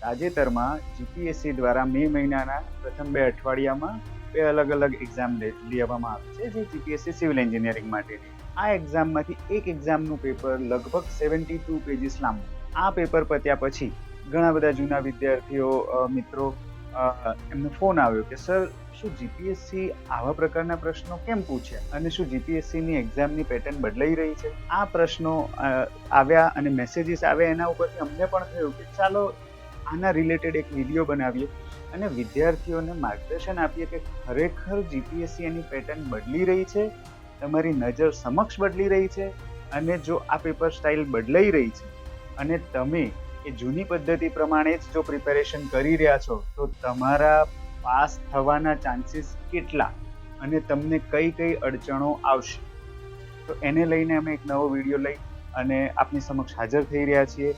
તાજેતરમાં જીપીએસસી દ્વારા મે મહિનાના પ્રથમ 2 અઠવાડિયામાં 2 અલગ અલગ એક્ઝામ લેવામાં આવી છે, જે જીપીએસસી સિવિલ એન્જિનિયરિંગ માટેની. આ એક્ઝામમાંથી એક એક્ઝામનું પેપર લગભગ 72 પેજીસ લાંબુ. આ પેપર પત્યા પછી ઘણા બધા જૂના વિદ્યાર્થીઓ મિત્રો એમને ફોન આવ્યો કે સર, શું જીપીએસસી આવા પ્રકારના પ્રશ્નો કેમ પૂછે અને શું જીપીએસસીની એક્ઝામની પેટર્ન બદલાઈ રહી છે? આ પ્રશ્નો આવ્યા અને મેસેજીસ આવ્યા, એના ઉપરથી અમને પણ થયું કે ચાલો આના રિલેટેડ એક વિડીયો બનાવીએ અને વિદ્યાર્થીઓને માર્ગદર્શન આપીએ કે ખરેખર જીપીએસસી એની પેટર્ન બદલી રહી છે, તમારી નજર સમક્ષ બદલી રહી છે, અને જો આ પેપર સ્ટાઇલ બદલાઈ રહી છે અને તમે એ જૂની પદ્ધતિ પ્રમાણે જ જો પ્રિપેરેશન કરી રહ્યા છો તો તમારા પાસ થવાના ચાન્સીસ કેટલા અને તમને કઈ કઈ અડચણો આવશે. તો એને લઈને અમે એક નવો વિડીયો લઈ અને આપની સમક્ષ હાજર થઈ રહ્યા છીએ.